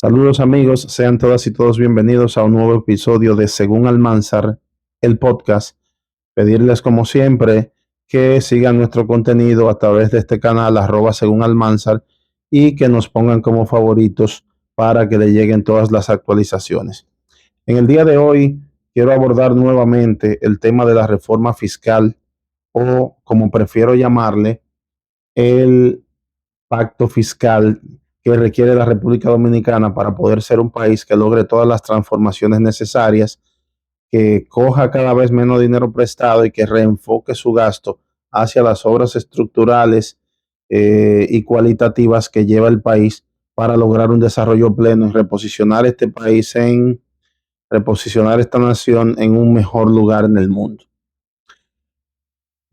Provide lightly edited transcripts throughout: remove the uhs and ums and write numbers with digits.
Saludos amigos, sean todas y todos bienvenidos a un nuevo episodio de Según Almanzar, el podcast. Pedirles como siempre que sigan nuestro contenido a través de este canal @Según Almanzar y que nos pongan como favoritos para que le lleguen todas las actualizaciones. En el día de hoy quiero abordar nuevamente el tema de la reforma fiscal o como prefiero llamarle, el pacto fiscal que requiere la República Dominicana para poder ser un país que logre todas las transformaciones necesarias, que coja cada vez menos dinero prestado y que reenfoque su gasto hacia las obras estructurales y cualitativas que lleva el país para lograr un desarrollo pleno y reposicionar esta nación en un mejor lugar en el mundo.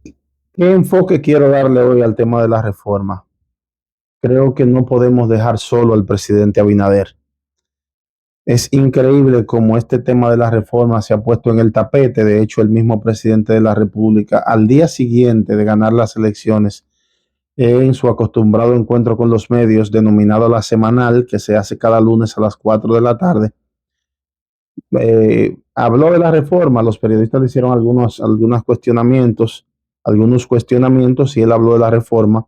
¿Qué enfoque quiero darle hoy al tema de la reforma? Creo que no podemos dejar solo al presidente Abinader. Es increíble cómo este tema de la reforma se ha puesto en el tapete. De hecho, el mismo presidente de la República, al día siguiente de ganar las elecciones, en su acostumbrado encuentro con los medios, denominado La Semanal, que se hace cada lunes a las 4 de la tarde, habló de la reforma. Los periodistas le hicieron algunos cuestionamientos y él habló de la reforma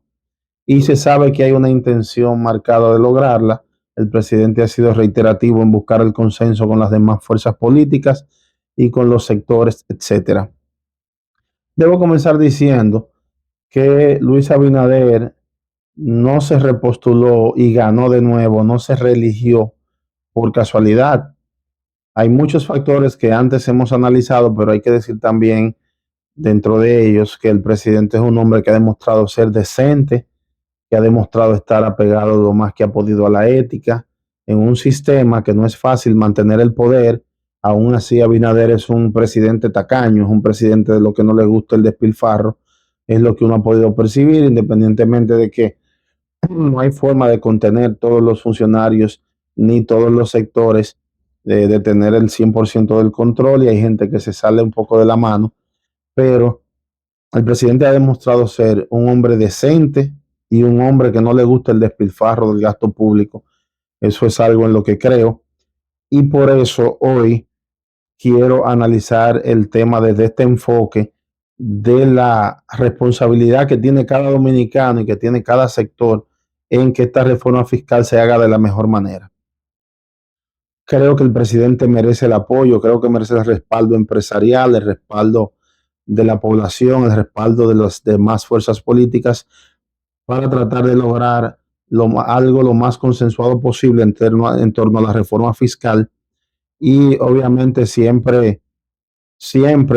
y se sabe que hay una intención marcada de lograrla. El presidente ha sido reiterativo en buscar el consenso con las demás fuerzas políticas y con los sectores, etcétera. Debo comenzar diciendo que Luis Abinader no se repostuló y ganó de nuevo, no se reeligió por casualidad. Hay muchos factores que antes hemos analizado, pero hay que decir también dentro de ellos que el presidente es un hombre que ha demostrado ser decente, que ha demostrado estar apegado lo más que ha podido a la ética, en un sistema que no es fácil mantener el poder. Aún así, Abinader es un presidente tacaño, es un presidente de lo que no le gusta el despilfarro, es lo que uno ha podido percibir, independientemente de que no hay forma de contener todos los funcionarios ni todos los sectores, de tener el 100% del control, y hay gente que se sale un poco de la mano, pero el presidente ha demostrado ser un hombre decente y un hombre que no le gusta el despilfarro del gasto público. Eso es algo en lo que creo. Y por eso hoy quiero analizar el tema desde este enfoque de la responsabilidad que tiene cada dominicano y que tiene cada sector en que esta reforma fiscal se haga de la mejor manera. Creo que el presidente merece el apoyo, creo que merece el respaldo empresarial, el respaldo de la población, el respaldo de las demás fuerzas políticas para tratar de lograr algo lo más consensuado posible en torno a la reforma fiscal, y obviamente siempre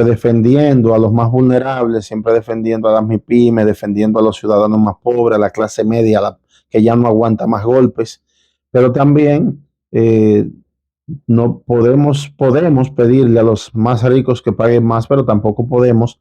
defendiendo a los más vulnerables, siempre defendiendo a las MIPYME, defendiendo a los ciudadanos más pobres, a la clase media, que ya no aguanta más golpes, pero también no podemos pedirle a los más ricos que paguen más, pero tampoco podemos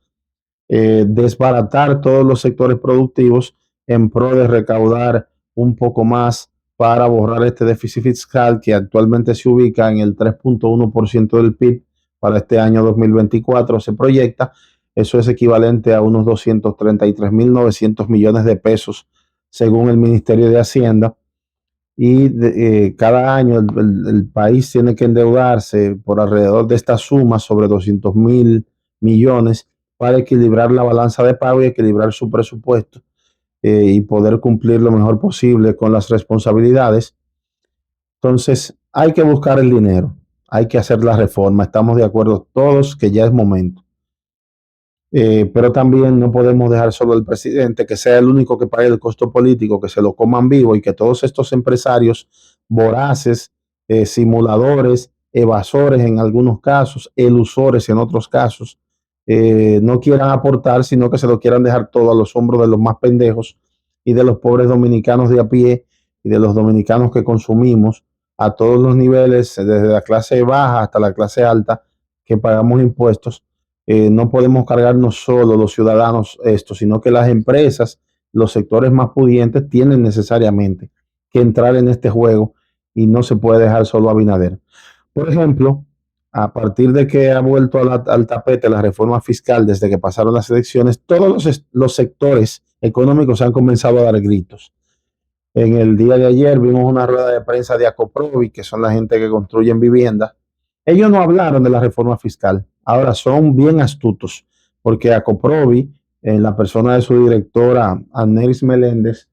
desbaratar todos los sectores productivos en pro de recaudar un poco más para borrar este déficit fiscal que actualmente se ubica en el 3.1% del PIB para este año 2024. Se proyecta, eso es equivalente a unos 233.900 millones de pesos según el Ministerio de Hacienda. Y cada año el país tiene que endeudarse por alrededor de esta suma, sobre 200.000 millones, para equilibrar la balanza de pago y equilibrar su presupuesto, y poder cumplir lo mejor posible con las responsabilidades. Entonces, hay que buscar el dinero, hay que hacer la reforma. Estamos de acuerdo todos que ya es momento. Pero también no podemos dejar solo al presidente, que sea el único que pague el costo político, que se lo coman vivo y que todos estos empresarios voraces, simuladores, evasores en algunos casos, elusores en otros casos, no quieran aportar, sino que se lo quieran dejar todo a los hombros de los más pendejos y de los pobres dominicanos de a pie y de los dominicanos que consumimos a todos los niveles, desde la clase baja hasta la clase alta, que pagamos impuestos. No podemos cargarnos solo los ciudadanos esto, sino que las empresas, los sectores más pudientes tienen necesariamente que entrar en este juego y no se puede dejar solo a Abinader. Por ejemplo, a partir de que ha vuelto al tapete la reforma fiscal desde que pasaron las elecciones, todos los sectores económicos han comenzado a dar gritos. En el día de ayer vimos una rueda de prensa de Acoprovi, que son la gente que construyen viviendas. Ellos no hablaron de la reforma fiscal. Ahora son bien astutos, porque Acoprovi, en la persona de su directora, Aneris Meléndez,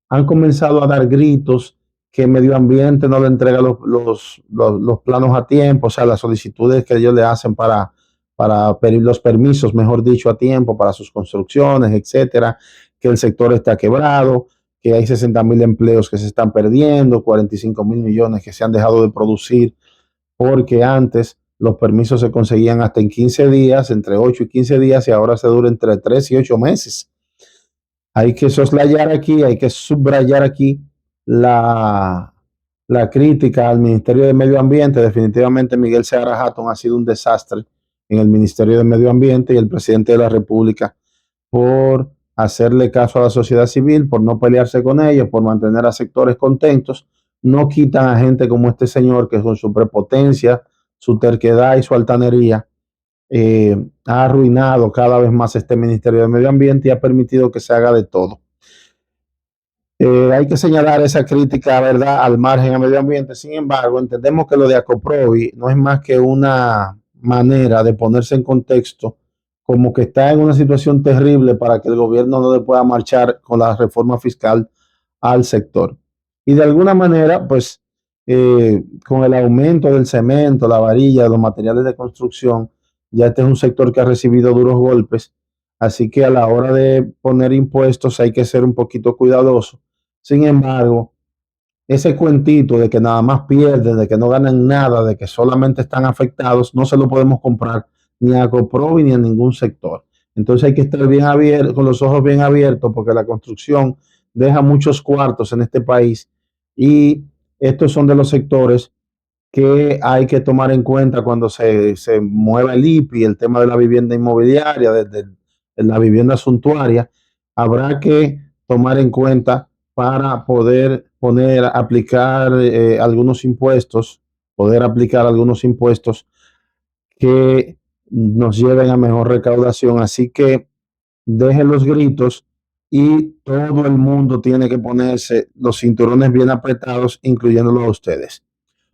han comenzado a dar gritos que Medio Ambiente no le entrega los planos a tiempo, o sea, las solicitudes que ellos le hacen para pedir los permisos, mejor dicho, a tiempo para sus construcciones, etcétera, que el sector está quebrado, que hay 60.000 empleos que se están perdiendo, 45.000 millones que se han dejado de producir, porque antes los permisos se conseguían hasta en 15 días, entre 8 y 15 días, y ahora se dura entre 3 y 8 meses. Hay que soslayar aquí, hay que subrayar aquí la, la crítica al Ministerio de Medio Ambiente. Definitivamente Miguel Seara Hatton ha sido un desastre en el Ministerio de Medio Ambiente, y el presidente de la República por hacerle caso a la sociedad civil, por no pelearse con ellos, por mantener a sectores contentos. No quitan a gente como este señor que con su prepotencia, su terquedad y su altanería ha arruinado cada vez más este Ministerio de Medio Ambiente y ha permitido que se haga de todo. Hay que señalar esa crítica, ¿verdad?, al margen al medio ambiente. Sin embargo, entendemos que lo de Acoprovi no es más que una manera de ponerse en contexto como que está en una situación terrible para que el gobierno no le pueda marchar con la reforma fiscal al sector. Y de alguna manera, pues, con el aumento del cemento, la varilla, de los materiales de construcción, ya este es un sector que ha recibido duros golpes. Así que a la hora de poner impuestos hay que ser un poquito cuidadoso. Sin embargo, ese cuentito de que nada más pierden, de que no ganan nada, de que solamente están afectados, no se lo podemos comprar ni a Coprovi ni a ningún sector. Entonces hay que estar bien abierto, con los ojos bien abiertos, porque la construcción deja muchos cuartos en este país, y estos son de los sectores que hay que tomar en cuenta cuando se mueva el IPI, el tema de la vivienda inmobiliaria, de la vivienda suntuaria. Habrá que tomar en cuenta para poder aplicar algunos impuestos, poder aplicar algunos impuestos que nos lleven a mejor recaudación. Así que dejen los gritos, y todo el mundo tiene que ponerse los cinturones bien apretados, incluyéndolo a ustedes.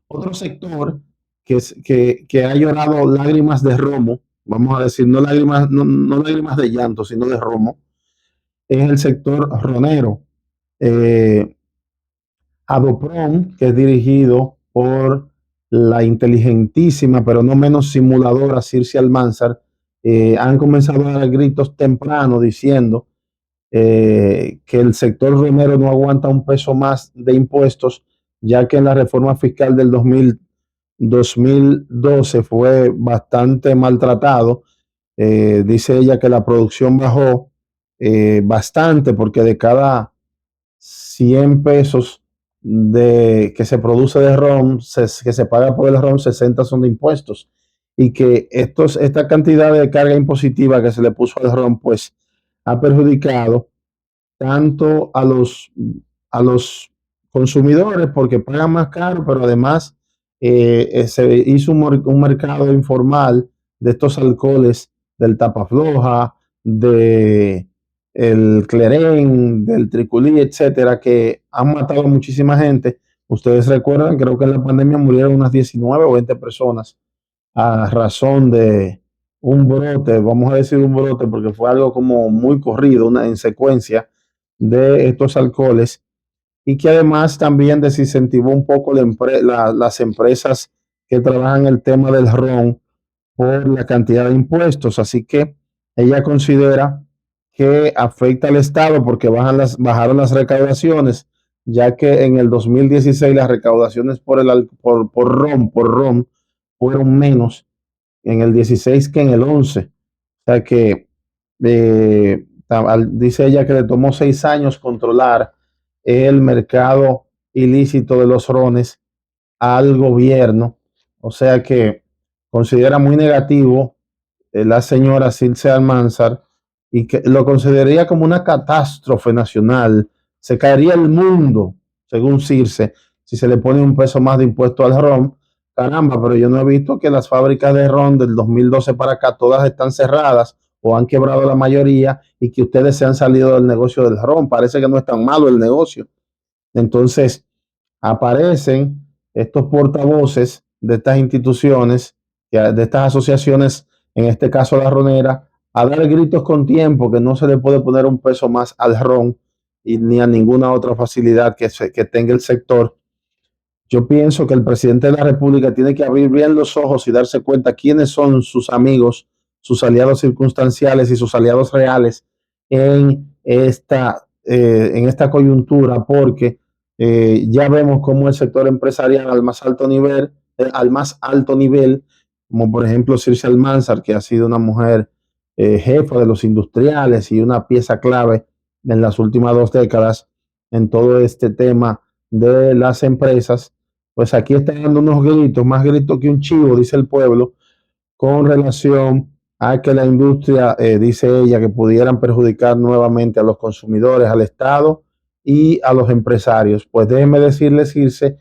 Otro sector que ha llorado lágrimas de romo, vamos a decir, no lágrimas, no lágrimas de llanto, sino de romo, es el sector ronero. Eh, Adopron, que es dirigido por la inteligentísima, pero no menos simuladora Circe Almanzar, han comenzado a dar gritos temprano diciendo que el sector ronero no aguanta un peso más de impuestos, ya que en la reforma fiscal del 2012 fue bastante maltratado. Dice ella que la producción bajó bastante, porque de cada 100 pesos que se produce de ron, que se paga por el ron, 60 son de impuestos. Y que esta cantidad de carga impositiva que se le puso al ron, pues ha perjudicado tanto a los consumidores, porque pagan más caro, pero además se hizo un mercado informal de estos alcoholes, del Tapafloja, de el Clerén, del Triculí, etcétera, que han matado a muchísima gente. Ustedes recuerdan, creo que en la pandemia murieron unas 19 o 20 personas a razón de un brote, vamos a decir un brote, porque fue algo como muy corrido, en secuencia de estos alcoholes, y que además también desincentivó un poco las empresas que trabajan el tema del ron por la cantidad de impuestos. Así que ella considera que afecta al Estado porque bajaron las recaudaciones, ya que en el 2016 las recaudaciones por ron fueron menos en el 16 que en el 11. O sea que dice ella que le tomó 6 años controlar el mercado ilícito de los rones al gobierno. O sea que considera muy negativo la señora Circe Almanzar, y que lo consideraría como una catástrofe nacional. Se caería el mundo, según Circe, si se le pone un peso más de impuesto al ron. Caramba, pero yo no he visto que las fábricas de ron del 2012 para acá todas están cerradas o han quebrado la mayoría, y que ustedes se han salido del negocio del ron. Parece que no es tan malo el negocio. Entonces, aparecen estos portavoces de estas instituciones, de estas asociaciones, en este caso la Ronera, a dar gritos con tiempo que no se le puede poner un peso más al ron y ni a ninguna otra facilidad que tenga el sector. Yo pienso que el presidente de la República tiene que abrir bien los ojos y darse cuenta quiénes son sus amigos, sus aliados circunstanciales y sus aliados reales en esta coyuntura, porque ya vemos cómo el sector empresarial al más alto nivel, como por ejemplo Circe Almanzar, que ha sido una mujer jefa de los industriales y una pieza clave en las últimas 2 décadas en todo este tema de las empresas, pues aquí está dando unos gritos, más gritos que un chivo, dice el pueblo, con relación a que la industria, dice ella, que pudieran perjudicar nuevamente a los consumidores, al Estado y a los empresarios. Pues déjenme decirles, Irse,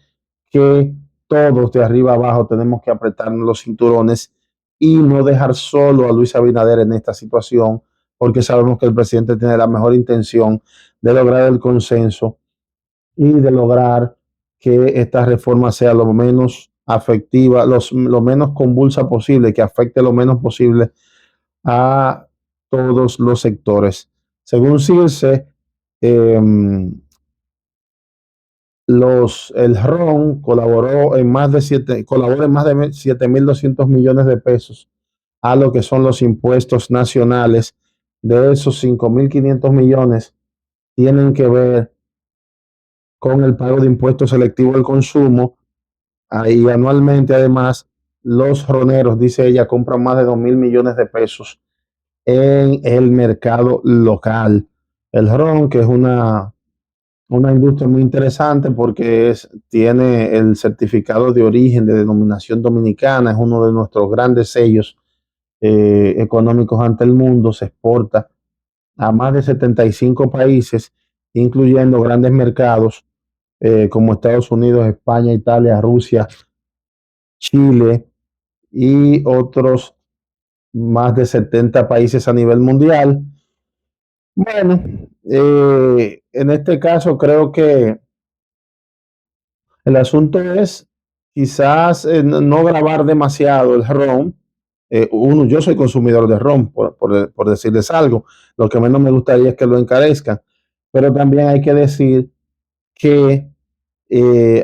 que todos de arriba abajo tenemos que apretarnos los cinturones y no dejar solo a Luis Abinader en esta situación, porque sabemos que el presidente tiene la mejor intención de lograr el consenso y de lograr que esta reforma sea lo menos afectiva, lo menos convulsa posible, que afecte lo menos posible a todos los sectores. Según CIRSE, eh, el RON colabora en más de 7.200 millones de pesos a lo que son los impuestos nacionales. De esos 5.500 millones tienen que ver con el pago de impuestos selectivos al consumo. Ahí anualmente, además, los roneros, dice ella, compran más de 2.000 millones de pesos en el mercado local. El ron, que es una industria muy interesante porque tiene el certificado de origen de denominación dominicana, es uno de nuestros grandes sellos económicos ante el mundo, se exporta a más de 75 países, incluyendo grandes mercados como Estados Unidos, España, Italia, Rusia, Chile y otros más de 70 países a nivel mundial. Bueno, en este caso creo que el asunto es quizás no grabar demasiado el ron. Yo soy consumidor de ron, por decirles algo. Lo que menos me gustaría es que lo encarezcan. Pero también hay que decir que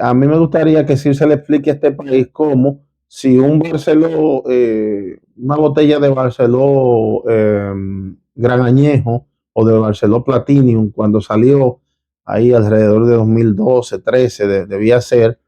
a mí me gustaría que sí se le explique a este país cómo si una botella de Barceló Gran Añejo o de Barceló Platinum, cuando salió ahí alrededor de 2012, 13, debía ser,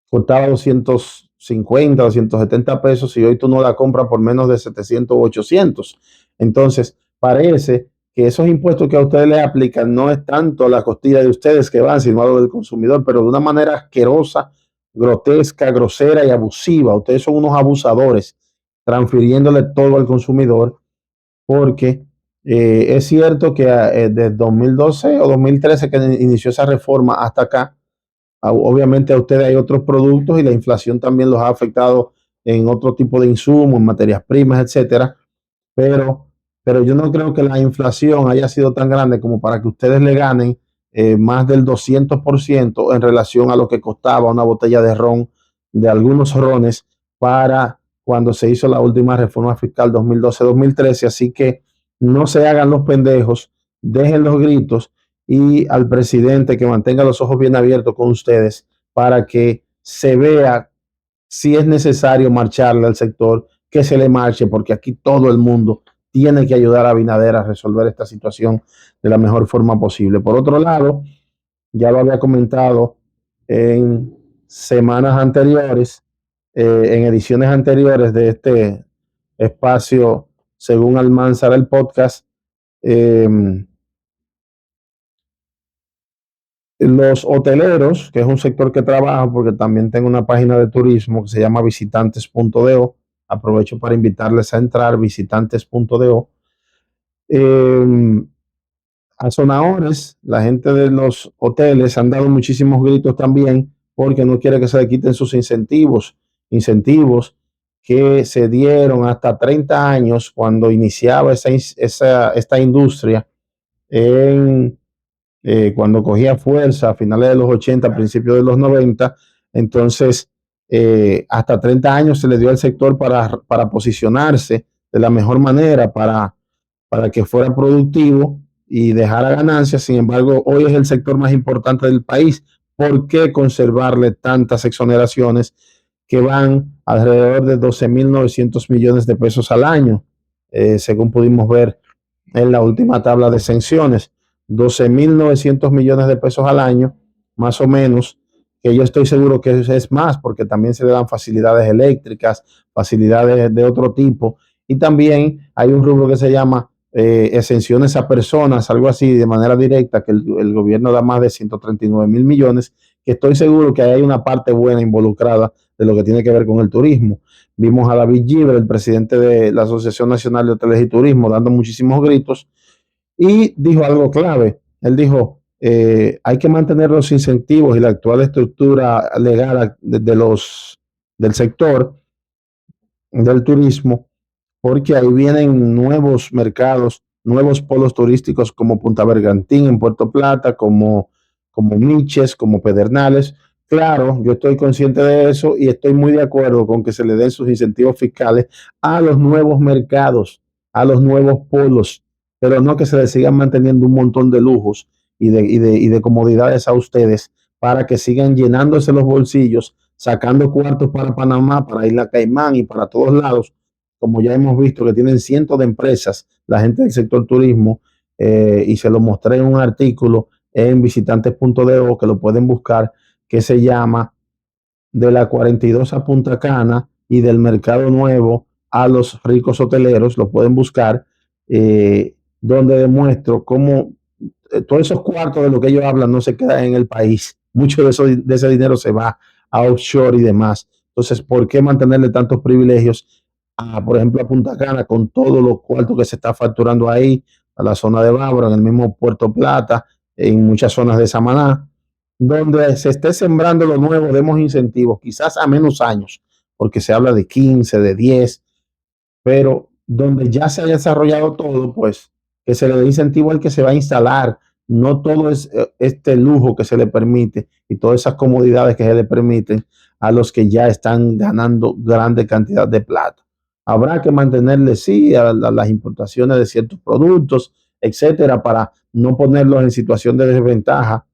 costaba 250, 270 pesos y hoy tú no la compras por menos de 700 o 800. Entonces, parece que esos impuestos que a ustedes les aplican no es tanto a la costilla de ustedes que van, sino a lo del consumidor, pero de una manera asquerosa, grotesca, grosera y abusiva. Ustedes son unos abusadores, transfiriéndole todo al consumidor, porque es cierto que desde 2012 o 2013 que inició esa reforma hasta acá, obviamente a ustedes hay otros productos y la inflación también los ha afectado en otro tipo de insumos, en materias primas, etcétera, pero, pero yo no creo que la inflación haya sido tan grande como para que ustedes le ganen más del 200% en relación a lo que costaba una botella de ron, de algunos rones, para cuando se hizo la última reforma fiscal 2012-2013. Así que no se hagan los pendejos, dejen los gritos y al presidente que mantenga los ojos bien abiertos con ustedes para que se vea si es necesario marcharle al sector, que se le marche, porque aquí todo el mundo tiene que ayudar a Abinader a resolver esta situación de la mejor forma posible. Por otro lado, ya lo había comentado en semanas anteriores, en ediciones anteriores de este espacio, según Almanzar el podcast, eh, los hoteleros, que es un sector que trabaja, porque también tengo una página de turismo que se llama visitantes.do. Aprovecho para invitarles a entrar, visitantes.do. Eh, a sonadores, la gente de los hoteles han dado muchísimos gritos también porque no quiere que se le quiten sus incentivos que se dieron hasta 30 años cuando iniciaba esta industria en cuando cogía fuerza a finales de los 80, principios de los 90. Entonces, hasta 30 años se le dio al sector para posicionarse de la mejor manera, para que fuera productivo y dejara ganancias. Sin embargo, hoy es el sector más importante del país. ¿Por qué conservarle tantas exoneraciones que van alrededor de 12.900 millones de pesos al año? Según pudimos ver en la última tabla de exenciones, 12.900 millones de pesos al año, más o menos, que yo estoy seguro que es más, porque también se le dan facilidades eléctricas, facilidades de otro tipo, y también hay un rubro que se llama exenciones a personas, algo así, de manera directa, que el gobierno da más de 139.000 millones, que estoy seguro que hay una parte buena involucrada de lo que tiene que ver con el turismo. Vimos a David Gibre, el presidente de la Asociación Nacional de Hoteles y Turismo, dando muchísimos gritos y dijo algo clave. Él dijo, hay que mantener los incentivos y la actual estructura legal del sector del turismo, porque ahí vienen nuevos mercados, nuevos polos turísticos como Punta Bergantín en Puerto Plata, como Miches, como Pedernales. Claro, yo estoy consciente de eso y estoy muy de acuerdo con que se le den sus incentivos fiscales a los nuevos mercados, a los nuevos polos, pero no que se les sigan manteniendo un montón de lujos y de comodidades a ustedes para que sigan llenándose los bolsillos, sacando cuartos para Panamá, para Isla Caimán y para todos lados, como ya hemos visto que tienen cientos de empresas, la gente del sector turismo, y se lo mostré en un artículo en visitantes.de que lo pueden buscar, que se llama De la 42 a Punta Cana y del Mercado Nuevo a los ricos hoteleros, lo pueden buscar, donde demuestro cómo todos esos cuartos de lo que ellos hablan no se quedan en el país. Mucho de ese dinero se va a offshore y demás. Entonces, ¿por qué mantenerle tantos privilegios por ejemplo, a Punta Cana, con todos los cuartos que se está facturando ahí, a la zona de Bávaro, en el mismo Puerto Plata, en muchas zonas de Samaná, donde se esté sembrando lo nuevo, demos incentivos, quizás a menos años, porque se habla de 15, de 10, pero donde ya se haya desarrollado todo, pues que se le dé incentivo al que se va a instalar. No todo es este lujo que se le permite y todas esas comodidades que se le permiten a los que ya están ganando grande cantidad de plata. Habrá que mantenerle, sí, a las importaciones de ciertos productos, etcétera, para no ponerlos en situación de desventaja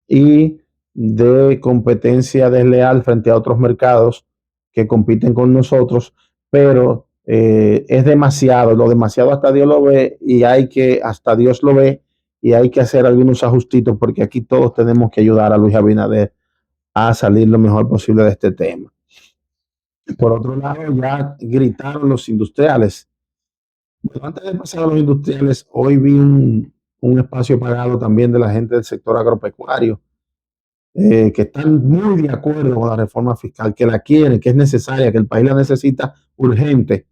y de competencia desleal frente a otros mercados que compiten con nosotros, pero es demasiado, lo demasiado hasta Dios lo ve y hasta Dios lo ve y hay que hacer algunos ajustitos porque aquí todos tenemos que ayudar a Luis Abinader a salir lo mejor posible de este tema. Por otro lado, ya gritaron los industriales. Bueno, antes de pasar a los industriales, hoy vi un espacio pagado también de la gente del sector agropecuario, que están muy de acuerdo con la reforma fiscal, que la quieren, que es necesaria, que el país la necesita urgente,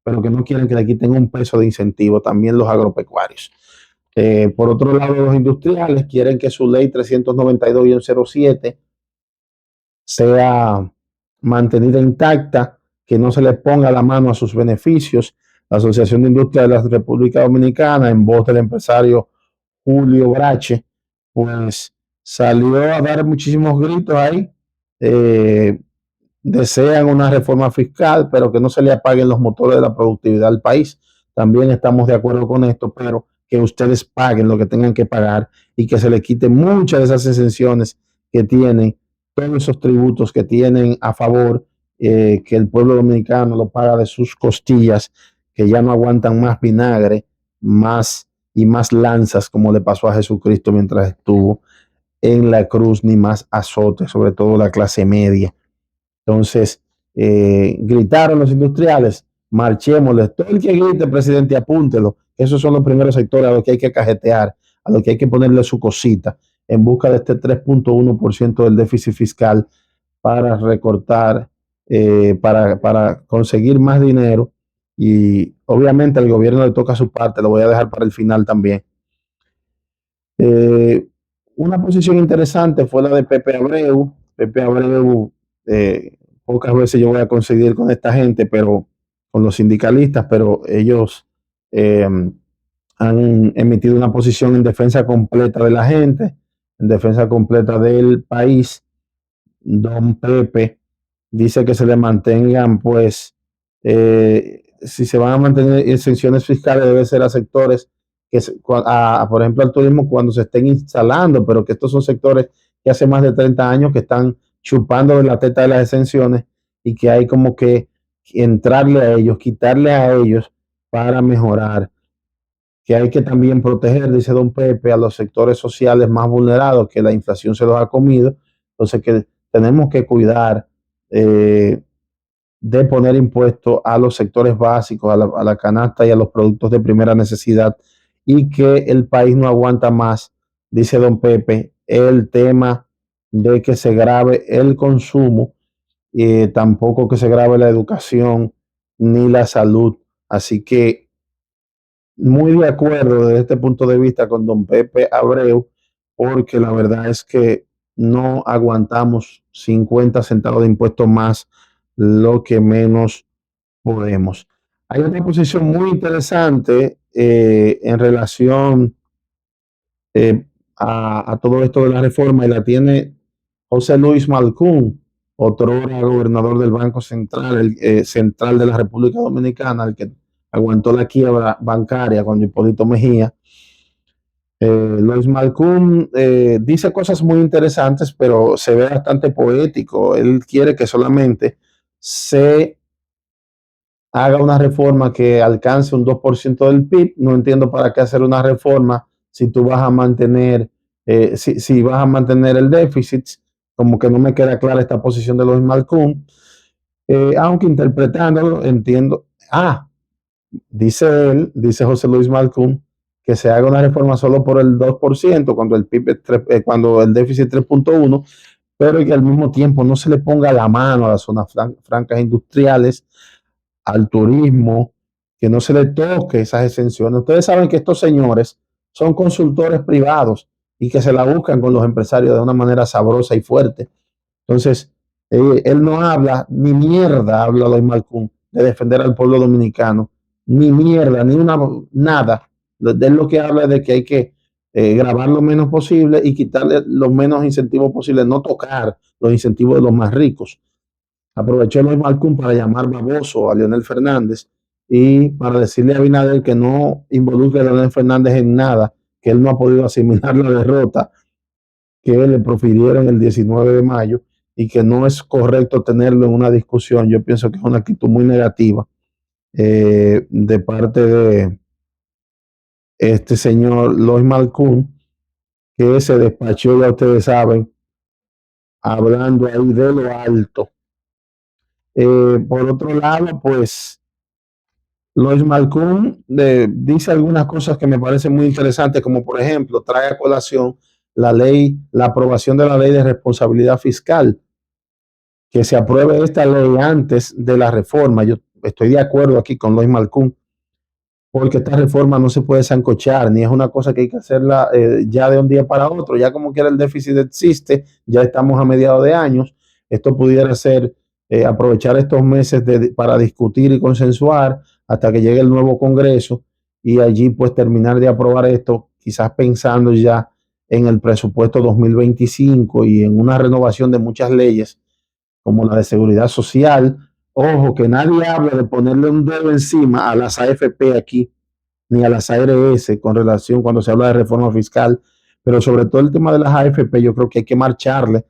pero que no quieren que le quiten un peso de incentivo también los agropecuarios. Por otro lado, los industriales quieren que su ley 392-07 sea mantenida intacta, que no se le ponga la mano a sus beneficios. La Asociación de Industria de la República Dominicana, en voz del empresario Julio Brache, pues salió a dar muchísimos gritos ahí. Eh, Desean una reforma fiscal, pero que no se le apaguen los motores de la productividad del país. También estamos de acuerdo con esto, pero que ustedes paguen lo que tengan que pagar y que se le quiten muchas de esas exenciones que tienen, todos esos tributos que tienen a favor, que el pueblo dominicano lo paga de sus costillas, que ya no aguantan más vinagre, más y más lanzas, como le pasó a Jesucristo mientras estuvo en la cruz, ni más azote, sobre todo la clase media. Entonces, gritaron los industriales, marchémosles. Todo el que grite, presidente, apúntelo. Esos son los primeros sectores a los que hay que cajetear, a los que hay que ponerle su cosita en busca de este 3.1% del déficit fiscal para recortar, para conseguir más dinero. Y obviamente al gobierno le toca su parte, lo voy a dejar para el final también. Eh, una posición interesante fue la de Pepe Abreu. Pepe Abreu, pocas veces yo voy a conseguir con esta gente, pero con los sindicalistas, pero ellos, eh, han emitido una posición en defensa completa de la gente, en defensa completa del país. Don Pepe dice que se le mantengan, pues, si se van a mantener exenciones fiscales, debe ser a sectores que, por ejemplo, al turismo cuando se estén instalando, pero que estos son sectores que hace más de 30 años que están chupando de la teta de las exenciones y que hay como que entrarle a ellos, quitarle a ellos para mejorar. Que hay que también proteger, dice don Pepe, a los sectores sociales más vulnerados, que la inflación se los ha comido. Entonces, que tenemos que cuidar eh, de poner impuestos a los sectores básicos, a la canasta y a los productos de primera necesidad, y que el país no aguanta más, dice don Pepe, el tema de que se grave el consumo, tampoco que se grave la educación ni la salud. Así que muy de acuerdo desde este punto de vista con don Pepe Abreu, porque la verdad es que no aguantamos 50 centavos de impuestos más, lo que menos podemos. Hay otra posición muy interesante en relación a todo esto de la reforma, y la tiene José Luis Malcún, otro gobernador del Banco Central, Central de la República Dominicana, el que aguantó la quiebra bancaria cuando Hipólito Mejía. Luis Malcún dice cosas muy interesantes, pero se ve bastante poético. Él quiere que solamente se haga una reforma que alcance un 2% del PIB. No entiendo para qué hacer una reforma si tú vas a mantener, si vas a mantener el déficit. Como que no me queda clara esta posición de Luis Malcún. Aunque interpretándolo, entiendo. Dice él, dice José Luis Malcún, que se haga una reforma solo por el 2% cuando el PIB es cuando el déficit es 3.1, pero que al mismo tiempo no se le ponga la mano a las zonas francas industriales, al turismo, que no se le toque esas exenciones. Ustedes saben que estos señores son consultores privados y que se la buscan con los empresarios de una manera sabrosa y fuerte. Entonces, él no habla ni mierda, habla Luis Malcún, de defender al pueblo dominicano, ni mierda, ni una nada. Él lo que habla es de que hay que grabar lo menos posible y quitarle los menos incentivos posibles, no tocar los incentivos de los más ricos. Aprovechó Luis Malcún para llamar baboso a Leonel Fernández y para decirle a Abinader que no involucre a Leonel Fernández en nada, que él no ha podido asimilar la derrota que le profirieron el 19 de mayo y que no es correcto tenerlo en una discusión. Yo pienso que es una actitud muy negativa de parte de este señor Lois Malcún, que se despachó, ya ustedes saben, hablando ahí de lo alto. Por otro lado, pues Lois Malcún dice algunas cosas que me parecen muy interesantes, como por ejemplo, trae a colación la aprobación de la ley de responsabilidad fiscal, que se apruebe esta ley antes de la reforma. Yo estoy de acuerdo aquí con Lois Malcún, porque esta reforma no se puede sancochar, ni es una cosa que hay que hacerla ya de un día para otro. Ya como quiera el déficit existe, ya estamos a mediados de años. Esto pudiera ser aprovechar estos meses para discutir y consensuar hasta que llegue el nuevo Congreso y allí pues terminar de aprobar esto, quizás pensando ya en el presupuesto 2025 y en una renovación de muchas leyes como la de seguridad social. Ojo, que nadie habla de ponerle un dedo encima a las AFP aquí, ni a las ARS con relación cuando se habla de reforma fiscal, pero sobre todo el tema de las AFP, yo creo que hay que marcharle,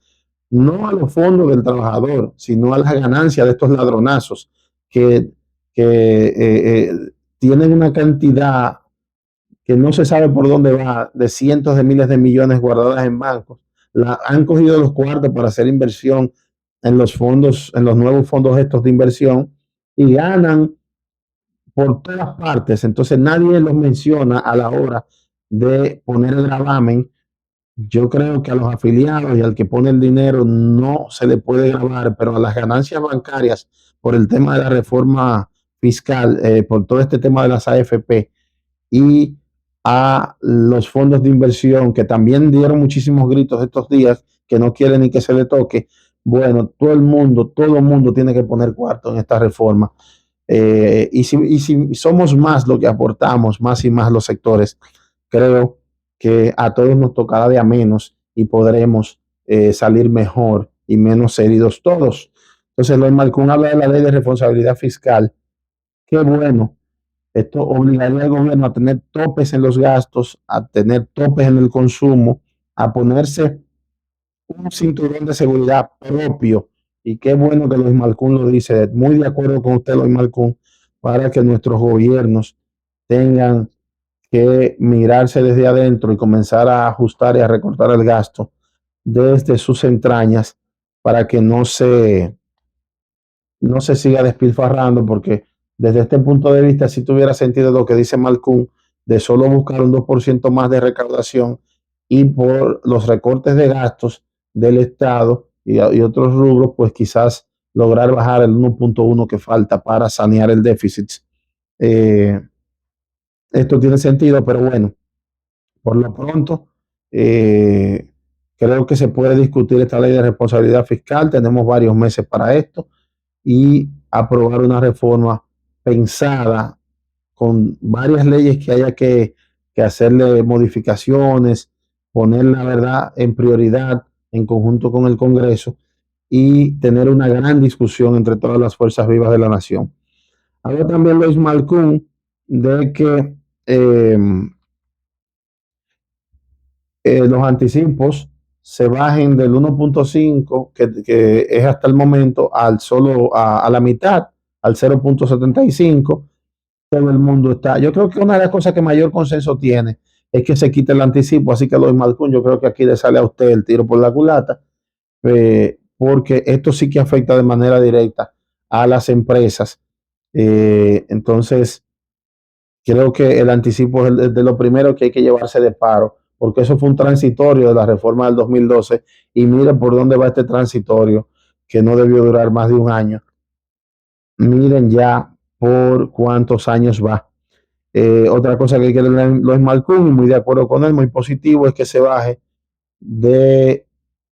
no a los fondos del trabajador, sino a las ganancias de estos ladronazos que, que tienen una cantidad que no se sabe por dónde va, de cientos de miles de millones guardadas en bancos. Han cogido los cuartos para hacer inversión en los fondos, en los nuevos fondos estos de inversión, y ganan por todas partes. Entonces nadie los menciona a la hora de poner el gravamen. Yo creo que a los afiliados y al que pone el dinero no se le puede grabar, pero a las ganancias bancarias por el tema de la reforma fiscal, por todo este tema de las AFP y a los fondos de inversión que también dieron muchísimos gritos estos días que no quieren ni que se le toque. Bueno, todo el mundo tiene que poner cuarto en esta reforma. Y si somos más lo que aportamos, más y más los sectores, creo que a todos nos tocará de a menos y podremos salir mejor y menos heridos todos. Entonces, Lois Malcún habla de la ley de responsabilidad fiscal. Qué bueno. Esto obligaría al gobierno a tener topes en los gastos, a tener topes en el consumo, a ponerse un cinturón de seguridad propio. Y qué bueno que Lois Malcún lo dice. Muy de acuerdo con usted, Lois Malcún, para que nuestros gobiernos tengan que mirarse desde adentro y comenzar a ajustar y a recortar el gasto desde sus entrañas para que no se siga despilfarrando, porque desde este punto de vista, si tuviera sentido lo que dice Malcún, de solo buscar un 2% más de recaudación y por los recortes de gastos del Estado y otros rubros, pues quizás lograr bajar el 1.1 que falta para sanear el déficit. Eh, Esto tiene sentido, pero bueno, por lo pronto, eh, creo que se puede discutir esta ley de responsabilidad fiscal. Tenemos varios meses para esto y aprobar una reforma pensada con varias leyes que haya que hacerle modificaciones, poner la verdad en prioridad en conjunto con el Congreso y tener una gran discusión entre todas las fuerzas vivas de la nación. Habla también Luis Malcún de que eh, los anticipos se bajen del 1.5, que es hasta el momento, al solo a la mitad, al 0.75. Todo el mundo está. Yo creo que una de las cosas que mayor consenso tiene es que se quite el anticipo. Así que Lois Malcún, yo creo que aquí le sale a usted el tiro por la culata, porque esto sí que afecta de manera directa a las empresas. Entonces, creo que el anticipo es de lo primero que hay que llevarse de paro, porque eso fue un transitorio de la reforma del 2012 y miren por dónde va este transitorio, que no debió durar más de un año. Miren ya por cuántos años va. Otra cosa que quiere Luis Malcún, y muy de acuerdo con él, muy positivo, es que se baje de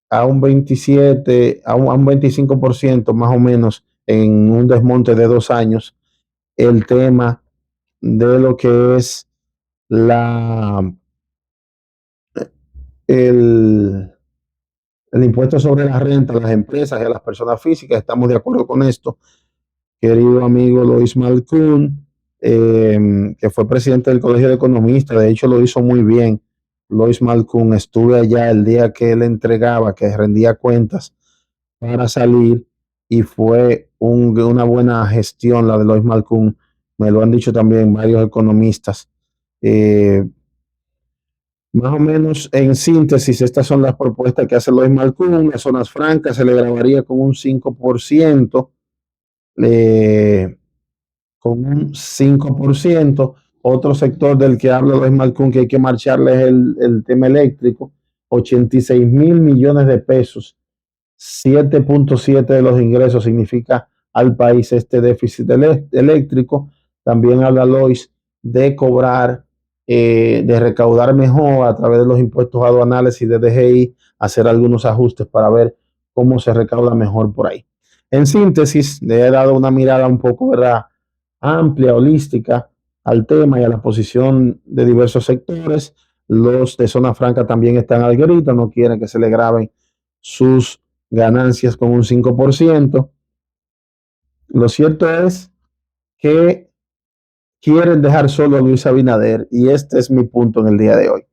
a un 27, a un 25% más o menos en un desmonte de 2 años, el tema de lo que es la, el, el impuesto sobre la renta a las empresas y a las personas físicas. Estamos de acuerdo con esto. Querido amigo Lois Malcún, que fue presidente del Colegio de Economistas, de hecho lo hizo muy bien. Lois Malcún, estuve allá el día que él entregaba, que rendía cuentas para salir, y fue una buena gestión la de Lois Malcún. Me lo han dicho también varios economistas. Eh, Más o menos en síntesis, estas son las propuestas que hace Lois Malcún. Las zonas francas se le grabaría con un 5%. Eh, con un 5%. Otro sector del que habla Luis Malcún que hay que marcharle es el tema eléctrico, 86.000 millones de pesos, 7.7 de los ingresos significa al país este déficit eléctrico. También habla Lois de cobrar, de recaudar mejor a través de los impuestos aduanales y de DGI, hacer algunos ajustes para ver cómo se recauda mejor por ahí. En síntesis, le he dado una mirada un poco, ¿verdad?, amplia, holística al tema y a la posición de diversos sectores. Los de zona franca también están al grito, no quieren que se le graben sus ganancias con un 5%. Lo cierto es que quieren dejar solo a Luis Abinader y este es mi punto en el día de hoy.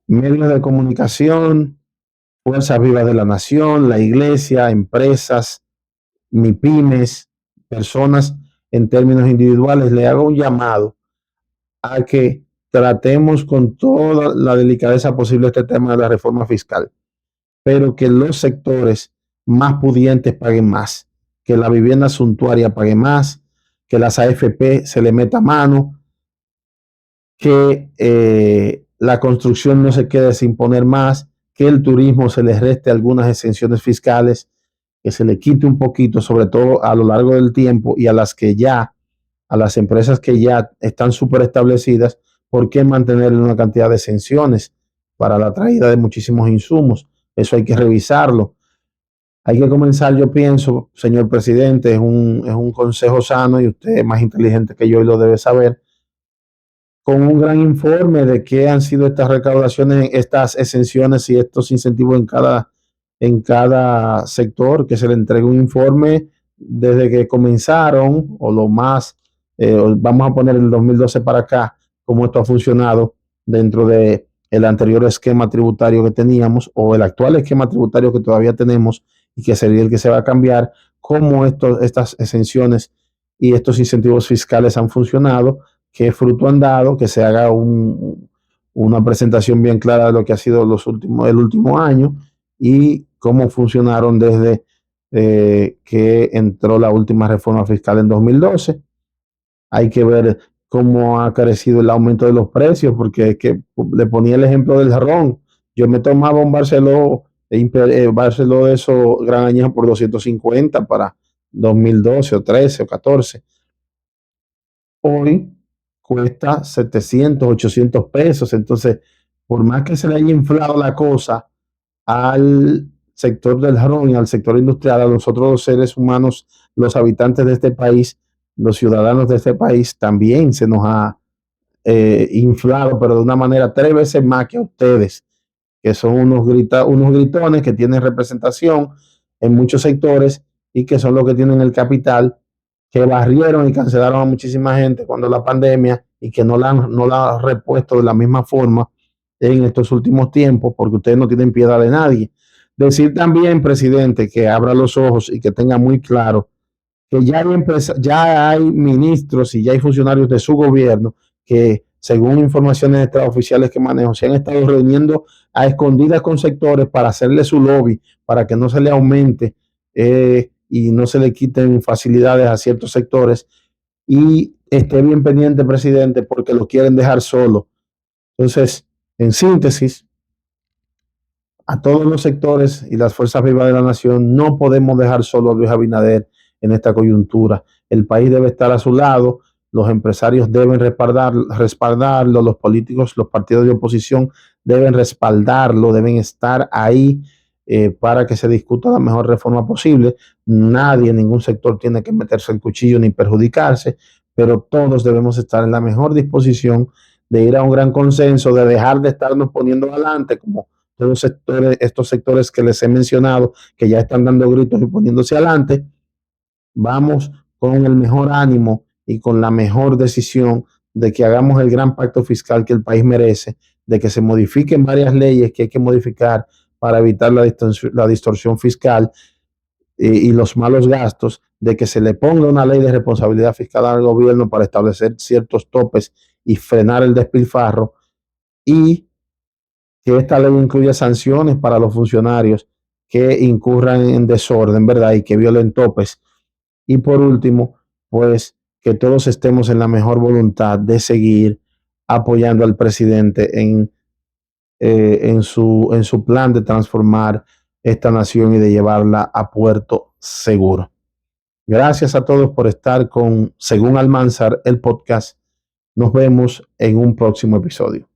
Medios de comunicación, fuerzas vivas de la nación, la iglesia, empresas, MIPIMES, personas en términos individuales, le hago un llamado a que tratemos con toda la delicadeza posible este tema de la reforma fiscal, pero que los sectores más pudientes paguen más, que la vivienda suntuaria pague más, que las AFP se le meta mano, que la construcción no se quede sin poner más, que el turismo se le reste algunas exenciones fiscales, que se le quite un poquito, sobre todo a lo largo del tiempo, y a las empresas que ya están súper establecidas, ¿por qué mantener una cantidad de exenciones para la traída de muchísimos insumos? Eso hay que revisarlo. Hay que comenzar, yo pienso, señor presidente, es un consejo sano y usted es más inteligente que yo y lo debe saber, con un gran informe de qué han sido estas recaudaciones, estas exenciones y estos incentivos en cada sector, que se le entregue un informe desde que comenzaron o lo más, vamos a poner el 2012 para acá, cómo esto ha funcionado dentro de el anterior esquema tributario que teníamos o el actual esquema tributario que todavía tenemos y que sería el que se va a cambiar, cómo estas exenciones y estos incentivos fiscales han funcionado, qué fruto han dado, que se haga una presentación bien clara de lo que ha sido el último año y cómo funcionaron desde que entró la última reforma fiscal en 2012. Hay que ver cómo ha crecido el aumento de los precios, porque es que le ponía el ejemplo del ron. Yo me tomaba un Barceló de eso Gran Añejo por 250 para 2012 o 13 o 14. Hoy cuesta 700, 800 pesos. Entonces, por más que se le haya inflado la cosa al sector del ron y al sector industrial, a nosotros los seres humanos, los habitantes de este país, los ciudadanos de este país, también se nos ha inflado, pero de una manera 3 veces más que a ustedes, que son unos gritones que tienen representación en muchos sectores y que son los que tienen el capital, que barrieron y cancelaron a muchísima gente cuando la pandemia y que no la han repuesto de la misma forma en estos últimos tiempos, porque ustedes no tienen piedad de nadie. Decir también, presidente, que abra los ojos y que tenga muy claro que ya hay ministros y ya hay funcionarios de su gobierno que, según informaciones extraoficiales que manejo, se han estado reuniendo a escondidas con sectores para hacerle su lobby, para que no se le aumente y no se le quiten facilidades a ciertos sectores. Y esté bien pendiente, presidente, porque lo quieren dejar solo. Entonces, en síntesis, a todos los sectores y las fuerzas vivas de la nación, no podemos dejar solo a Luis Abinader en esta coyuntura. El país debe estar a su lado, los empresarios deben respaldarlo, los políticos, los partidos de oposición deben respaldarlo, deben estar ahí para que se discuta la mejor reforma posible. Nadie, ningún sector tiene que meterse el cuchillo ni perjudicarse, pero todos debemos estar en la mejor disposición de ir a un gran consenso, de dejar de estarnos poniendo adelante como estos sectores que les he mencionado, que ya están dando gritos y poniéndose adelante. Vamos con el mejor ánimo y con la mejor decisión de que hagamos el gran pacto fiscal que el país merece, de que se modifiquen varias leyes que hay que modificar para evitar la distorsión fiscal y los malos gastos, de que se le ponga una ley de responsabilidad fiscal al gobierno para establecer ciertos topes y frenar el despilfarro, y que esta ley incluya sanciones para los funcionarios que incurran en desorden, ¿verdad? Y que violen topes. Y por último, pues que todos estemos en la mejor voluntad de seguir apoyando al presidente en su plan de transformar esta nación y de llevarla a puerto seguro. Gracias a todos por estar con Según Almanzar, el podcast. Nos vemos en un próximo episodio.